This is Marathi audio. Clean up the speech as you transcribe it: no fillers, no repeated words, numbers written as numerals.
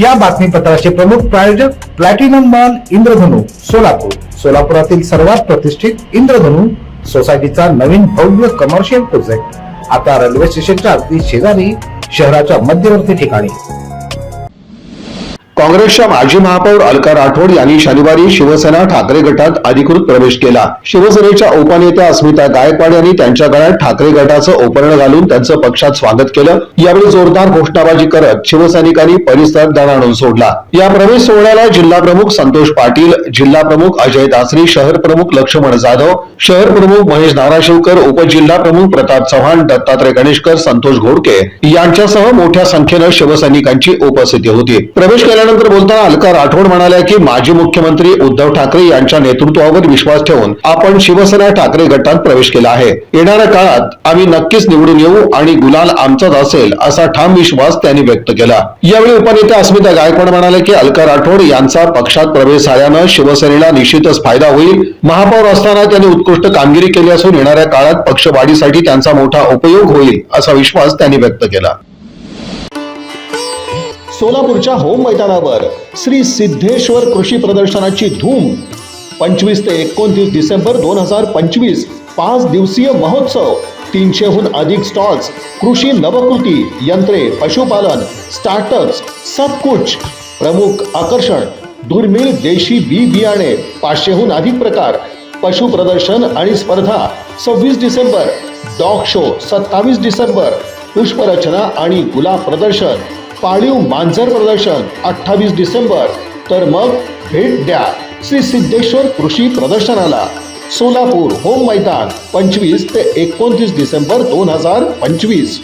या बातमीपत्राचे प्रमुख प्रायोजक प्लॅटिनम मॉल इंद्रधनु सोलापूर. सोलापुरातील सर्वात प्रतिष्ठित इंद्रधनु सोसायटीचा नवीन भव्य कमर्शियल प्रोजेक्ट आता रेल्वे स्टेशनच्या अगदी शेजारी शहराच्या मध्यवर्ती ठिकाणी. काँग्रेसच्या माजी महापौर अलका राठोड यांनी शनिवारी शिवसेना ठाकरे गटात अधिकृत प्रवेश केला. शिवसेनेच्या उपनेत्या अस्मिता गायकवाड यांनी त्यांच्या गळ्यात ठाकरे गटाचं ओपरण घालून त्यांचं पक्षात स्वागत केलं. यावेळी जोरदार घोषणाबाजी करत शिवसैनिकांनी परिसर दणाणून सोडला. या प्रवेश सोहळ्याला जिल्हा प्रमुख संतोष पाटील, जिल्हा प्रमुख अजय दासरी, शहर प्रमुख लक्ष्मण जाधव, शहर प्रमुख महेश धाराशिवकर, उपजिल्हा प्रमुख प्रताप चव्हाण, दत्तात्रय गणेशकर, संतोष घोडके यांच्यासह मोठ्या संख्येनं शिवसैनिकांची उपस्थिती होती. प्रवेश केल्यानंतर बोलताना अलका राठोड म्हणाल्या की माजी मुख्यमंत्री उद्धव ठाकरे यांच्या नेतृत्वावर विश्वास ठेवून आपण शिवसेना ठाकरे गटात प्रवेश केला आहे. येणाऱ्या काळात आम्ही नक्कीच निवडून येऊ आणि गुलाल आमचाच असेल असा ठाम विश्वास त्यांनी व्यक्त केला. यावेळी उपनेत्या अस्मिता गायकवाड म्हणाले की अलका राठोड यांचा पक्षात प्रवेश झाल्यानं शिवसेनेला निश्चितच फायदा होईल. महापौर असताना त्यांनी उत्कृष्ट कामगिरी केली असून येणाऱ्या काळात पक्षवाढीसाठी त्यांचा मोठा उपयोग होईल असा विश्वास त्यांनी व्यक्त केला. सोलापूरच्या होम मैदानावर श्री सिद्धेश्वर कृषी प्रदर्शनाची धूम. 25 ते 29 डिसेंबर 2025 5 दिवसीय महोत्सव. 300हून अधिक स्टॉल्स, कृषी नवकृती, यंत्रे, पशुपालन, स्टार्टअप्स, सब कुछ. प्रमुख आकर्षण दुर्मिळ देशी बी बियाणे, 500हून अधिक प्रकार, पशु प्रदर्शन आणि स्पर्धा. 26 डिसेंबर डॉग शो, 27 डिसेंबर पुष्परचना आणि गुलाब प्रदर्शन, पाळीव मांजर प्रदर्शन 28 डिसेंबर. तर मग भेट द्या श्री सिद्धेश्वर कृषी प्रदर्शनाला. सोलापूर होम मैदान 25 ते 29 डिसेंबर 2025.